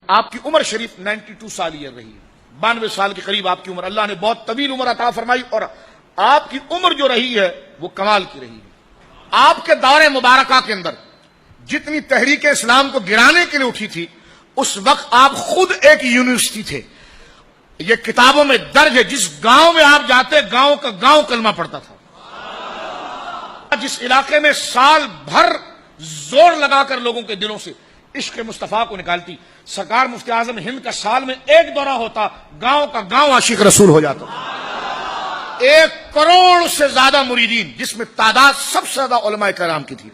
آپ کی عمر شریف 92 سال یہ رہی ہے، 92 سال کے قریب آپ کی عمر، اللہ نے بہت طویل عمر عطا فرمائی، اور آپ کی عمر جو رہی ہے وہ کمال کی رہی ہے۔ آپ کے دور مبارکہ کے اندر جتنی تحریک اسلام کو گرانے کے لیے اٹھی تھی، اس وقت آپ خود ایک یونیورسٹی تھے۔ یہ کتابوں میں درج ہے، جس گاؤں میں آپ جاتے گاؤں کا گاؤں کلمہ پڑھتا تھا۔ جس علاقے میں سال بھر زور لگا کر لوگوں کے دلوں سے عشق مصطفیٰ کو نکالتی، سرکار مفتی اعظم ہند کا سال میں ایک دورہ ہوتا، گاؤں کا گاؤں عاشق رسول ہو جاتا۔ 1 کروڑ سے زیادہ مریدین، جس میں تعداد سب سے زیادہ علماء کرام کی تھی۔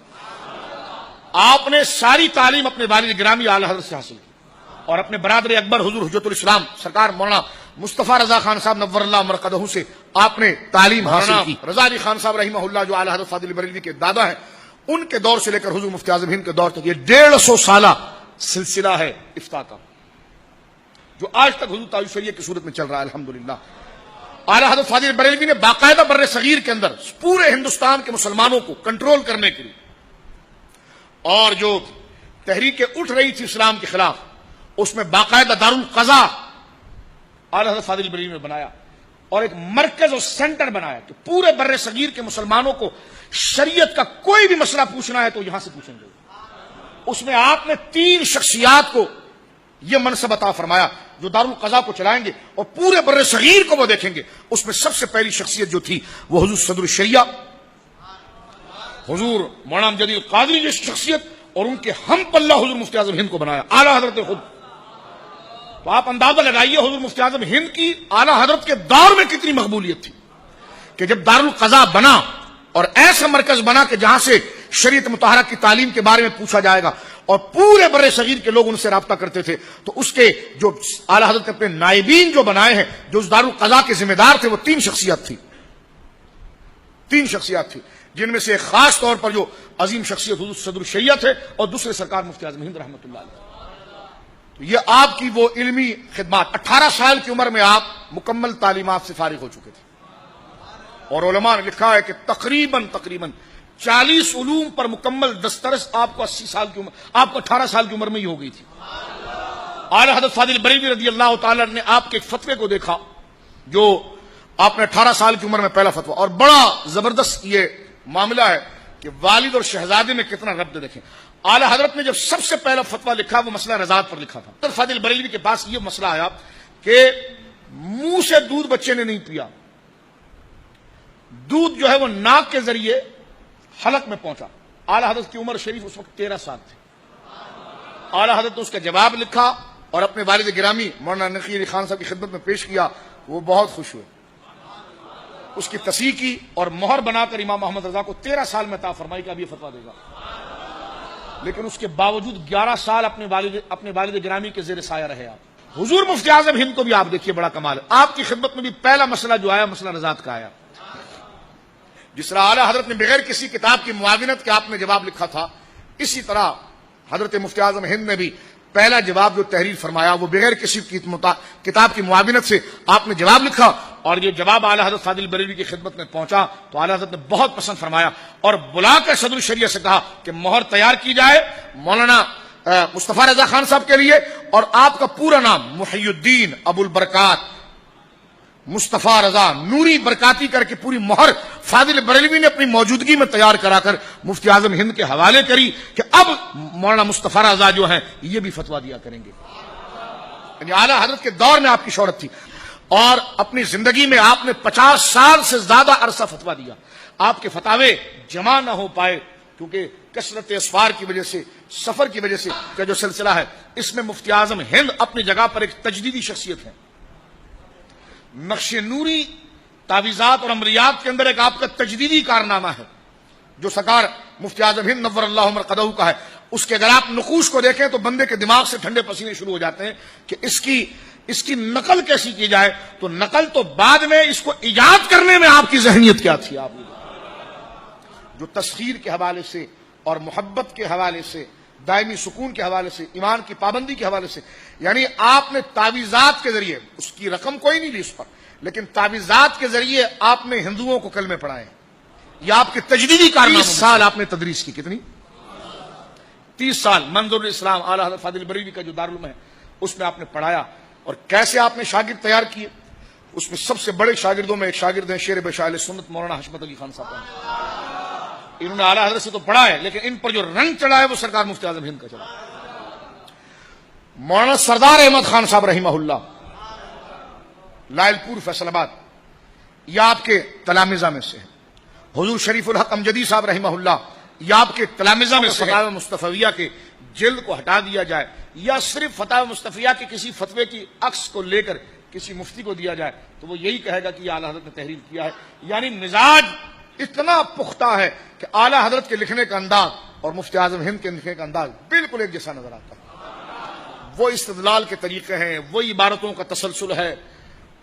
آپ نے ساری تعلیم اپنے والد گرامی اعلی حضرت سے حاصل کی، اور اپنے برادر اکبر حضور حجت الاسلام سرکار مولانا مصطفیٰ رضا خان صاحب نور اللہ مرقدہ سے آپ نے تعلیم حاصل کی۔ رضا علی خان صاحب رحمہ اللہ جو اعلی حضرت فاضل بریلوی کے دادا ہیں، ان کے دور سے لے کر حضور مفتی اعظم ہند کے دور تک یہ 150 سالہ سلسلہ ہے افتاء کا، جو آج تک حضور تاج الشریعہ کی صورت میں چل رہا ہے الحمدللہ۔ اعلی حضرت فاضل بریلوی نے باقاعدہ بر صغیر کے اندر پورے ہندوستان کے مسلمانوں کو کنٹرول کرنے کے لیے، اور جو تحریکیں اٹھ رہی تھی اسلام کے خلاف، اس میں باقاعدہ دارالقضاء اعلی حضرت فاضل بریلوی نے بنایا، اور ایک مرکز اور سینٹر بنایا کہ پورے بر صغیر کے مسلمانوں کو شریعت کا کوئی بھی مسئلہ پوچھنا ہے تو یہاں سے پوچھیں گے۔ اس میں آپ نے 3 شخصیات کو یہ منصب عطا فرمایا جو دارالقضاء کو چلائیں گے اور پورے بر صغیر کو وہ دیکھیں گے۔ اس میں سب سے پہلی شخصیت جو تھی وہ حضور صدر الشریعہ حضور مولانا جدید القادری جیسی شخصیت، اور ان کے ہم پلہ حضور مفتی اعظم ہند کو بنایا اعلی حضرت خود۔ تو آپ اندازہ لگائیے حضور مفتی اعظم ہند کی اعلی حضرت کے دور میں کتنی مقبولیت تھی، کہ جب دارالقضاء بنا اور ایسا مرکز بنا کہ جہاں سے شریعت مطہرہ کی تعلیم کے بارے میں پوچھا جائے گا، اور پورے بر صغیر کے لوگ ان سے رابطہ کرتے تھے، تو اس کے جو اعلی حضرت نے اپنے نائبین جو بنائے ہیں، جو اس دارالقضاء کے ذمہ دار تھے، وہ 3 شخصیات تھی، 3 شخصیات تھی، جن میں سے ایک خاص طور پر جو عظیم شخصیت حضور صدر الشریعہ تھے، اور دوسرے سرکار مفتی اعظم ہند رحمۃ اللہ علیہ۔ تو یہ آپ کی وہ علمی خدمات، 18 سال کی عمر میں آپ مکمل تعلیمات سے فارغ ہو چکے تھے، اور علماء نے لکھا ہے کہ تقریباً 40 علوم پر مکمل دسترس آپ کو 80 سال کی عمر، آپ کو 18 سال کی عمر میں ہی ہو گئی تھی۔ اعلی حضرت فاضل بریلوی رضی اللہ تعالی نے آپ کے ایک فتوے کو دیکھا، جو آپ نے 18 سال کی عمر میں پہلا فتویٰ، اور بڑا زبردست یہ معاملہ ہے کہ والد اور شہزادے میں کتنا ربط دیکھیں۔ اعلی حضرت نے جب سب سے پہلا فتویٰ لکھا، وہ مسئلہ رضاعت پر لکھا تھا۔ حضرت فاضل بریلوی کے پاس یہ مسئلہ آیا کہ منہ سے دودھ بچے نے نہیں پیا، دودھ جو ہے وہ ناک کے ذریعے حلق میں پہنچا۔ اعلی حضرت کی عمر شریف اس وقت 13 سال تھی۔ اعلی حضرت نے اس کا جواب لکھا اور اپنے والد گرامی مولانا نقی علی خان صاحب کی خدمت میں پیش کیا، وہ بہت خوش ہوئے، اس کی تصحیح کی، اور مہر بنا کر امام محمد رضا کو 13 سال میں عطا فرمائی کہ اب یہ فتویٰ دے گا۔ لیکن اس کے باوجود 11 سال اپنے والد گرامی کے زیر سایہ رہے آپ۔ حضور مفتی اعظم ہند کو بھی آپ دیکھیے، بڑا کمال ہے، آپ کی خدمت میں بھی پہلا مسئلہ جو آیا مسئلہ رضاعت کا آیا۔ جس طرح اعلی حضرت نے بغیر کسی کتاب کی معاونت کے آپ نے جواب لکھا تھا، اسی طرح حضرت مفتی اعظم ہند نے بھی پہلا جواب جو تحریر فرمایا، وہ بغیر کسی کتاب کی معاونت سے آپ نے جواب لکھا، اور یہ جواب اعلی حضرت فاضل بریلوی کی خدمت میں پہنچا تو اعلی حضرت نے بہت پسند فرمایا، اور بلا کر صدر الشریعہ سے کہا کہ مہر تیار کی جائے مولانا مصطفیٰ رضا خان صاحب کے لیے، اور آپ کا پورا نام محی الدین ابو البرکات مصطفیٰ رضا نوری برکاتی کر کے پوری مہر فاضل بریلوی نے اپنی موجودگی میں تیار کرا کر مفتی اعظم ہند کے حوالے کری کہ اب مولانا مصطفیٰ رضا جو ہیں یہ بھی فتویٰ دیا کریں گے۔ یعنی اعلیٰ حضرت کے دور میں آپ کی شہرت تھی، اور اپنی زندگی میں آپ نے 50 سال سے زیادہ عرصہ فتویٰ دیا۔ آپ کے فتاوے جمع نہ ہو پائے کیونکہ کثرت اسفار کی وجہ سے، سفر کی وجہ سے کا جو سلسلہ ہے، اس میں مفتی اعظم ہند اپنی جگہ پر ایک تجدیدی شخصیت ہے۔ نقش نوری تعویذات اور امریات کے اندر ایک آپ کا تجدیدی کارنامہ ہے جو سرکار مفتی اعظم ہند نور اللہ مرقدہ کا ہے۔ اس کے اگر آپ نقوش کو دیکھیں تو بندے کے دماغ سے ٹھنڈے پسینے شروع ہو جاتے ہیں کہ اس کی نقل کیسی کی جائے، تو نقل تو بعد میں، اس کو ایجاد کرنے میں آپ کی ذہنیت کیا تھی، آپ جو تسخیر کے حوالے سے اور محبت کے حوالے سے، دائمی سکون کے حوالے سے، ایمان کی پابندی کے حوالے سے، یعنی آپ نے تعویذات کے ذریعے، اس کی رقم کوئی نہیں لی اس پر، لیکن تعویذات کے ذریعے آپ نے ہندوؤں کو کلمے پڑھائے ہیں۔ یہ آپ کے تجدیدی کارنامے۔ 30 سال آپ نے تدریس کی، کتنی؟ 30 سال۔ منظور الاسلام اعلی حضرت فاضل بریلوی کا جو دارالعلوم ہے، اس میں آپ نے پڑھایا اور کیسے آپ نے شاگرد تیار کیے. اس میں سب سے بڑے شاگردوں میں ایک شاگرد ہیں شیر بشائل سنت مولانا حشمت علی خان صاحب. انہوں نے اعلیٰ حضرت سے تو پڑھا ہے لیکن ان پر جو رنگ چڑھا ہے وہ سرکار مفتی اعظم ہند کا چڑھا. مولانا سردار احمد خان صاحب رحمہ اللہ لائل پور فیصل آباد، یہ آپ کے تلامذہ میں سے ہیں. حضور شریف الحق امجدی صاحب رحمہ اللہ یہ آپ کے تلامذہ میں سے. فتاوی مصطفیہ کے جلد کو ہٹا دیا جائے یا صرف فتاوی مصطفیہ کے کسی فتوے کی عکس کو لے کر کسی مفتی کو دیا جائے تو وہ یہی کہے گا کہ یہ اعلیٰ حضرت نے تحریر کیا ہے. یعنی مزاج اتنا پختہ ہے کہ اعلیٰ حضرت کے لکھنے کا انداز اور مفتی اعظم ہند کے لکھنے کا انداز بالکل ایک جیسا نظر آتا ہے. وہ استدلال کے طریقے ہیں، وہی عبارتوں کا تسلسل ہے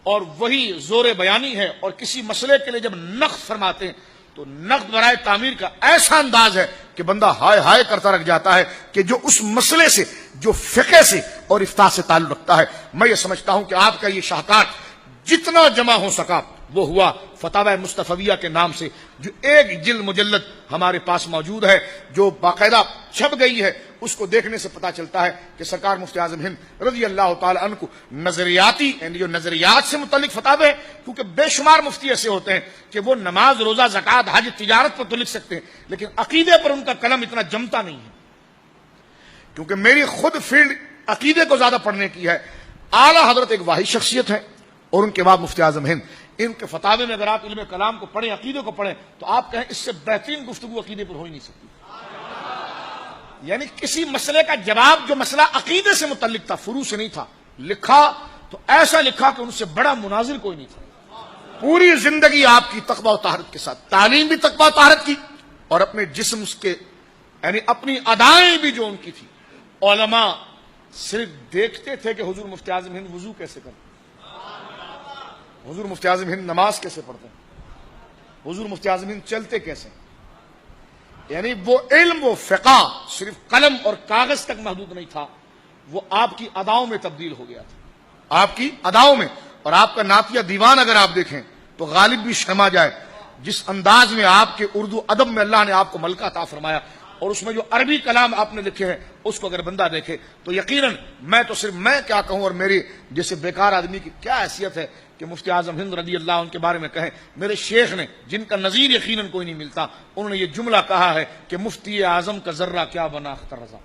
اور وہی زور بیانی ہے. اور کسی مسئلے کے لیے جب نقد فرماتے ہیں تو نقد برائے تعمیر کا ایسا انداز ہے کہ بندہ ہائے ہائے کرتا رکھ جاتا ہے کہ جو اس مسئلے سے، جو فقہ سے اور افتاء سے تعلق رکھتا ہے. میں یہ سمجھتا ہوں کہ آپ کا یہ شاہکار جتنا جمع ہو سکا وہ ہوا فتاوی مصطفیہ کے نام سے، جو ایک جلد مجلد ہمارے پاس موجود ہے جو باقاعدہ چھپ گئی ہے. اس کو دیکھنے سے پتا چلتا ہے کہ سرکار مفتی اعظم ہند رضی اللہ تعالی عنہ کو نظریاتی، یعنی جو نظریات سے متعلق فتاوی ہیں، کیونکہ بے شمار مفتی ایسے ہوتے ہیں کہ وہ نماز، روزہ، زکوٰۃ، حج، تجارت پر تو لکھ سکتے ہیں لیکن عقیدے پر ان کا قلم اتنا جمتا نہیں ہے. کیونکہ میری خود فیلڈ عقیدے کو زیادہ پڑھنے کی ہے. اعلیٰ حضرت ایک واحد شخصیت ہے اور ان کے بعد مفتی اعظم ہند. ان کے فتاوی میں اگر آپ علم کلام کو پڑھیں، عقیدے کو پڑھیں تو آپ کہیں اس سے بہترین گفتگو عقیدے پر ہو ہی نہیں سکتی. یعنی کسی مسئلے کا جواب جو مسئلہ عقیدے سے متعلق تھا، فروع سے نہیں تھا، لکھا تو ایسا لکھا کہ ان سے بڑا مناظر کوئی نہیں تھا. پوری زندگی آپ کی تقویٰ و طہارت کے ساتھ، تعلیم بھی تقویٰ و طہارت کی اور اپنے جسم کے، یعنی اپنی ادائیں بھی جو ان کی تھی. علماء صرف دیکھتے تھے کہ حضور مفتی اعظم ہند وضو کیسے کرتے، حضور مفتی اعظم ہند نماز کیسے پڑھتے ہیں، حضور مفتی اعظم ہند چلتے کیسے. یعنی وہ علم، وہ فقہ صرف قلم اور کاغذ تک محدود نہیں تھا، وہ آپ کی اداؤں میں تبدیل ہو گیا تھا، آپ کی اداؤں میں. اور آپ کا نعتیہ دیوان اگر آپ دیکھیں تو غالب بھی شرما جائے جس انداز میں آپ کے اردو ادب میں اللہ نے آپ کو ملکہ عطا فرمایا. اور اس میں جو عربی کلام آپ نے لکھے ہیں اس کو اگر بندہ دیکھے تو یقیناً میں تو صرف میں کیا کہوں اور میری جیسے بیکار آدمی کی کیا حیثیت ہے کہ مفتی اعظم ہند رضی اللہ عنہ کے بارے میں کہیں. میرے شیخ نے، جن کا نظیر یقیناً کوئی نہیں ملتا، انہوں نے یہ جملہ کہا ہے کہ مفتی اعظم کا ذرہ کیا بنا اختر رضا.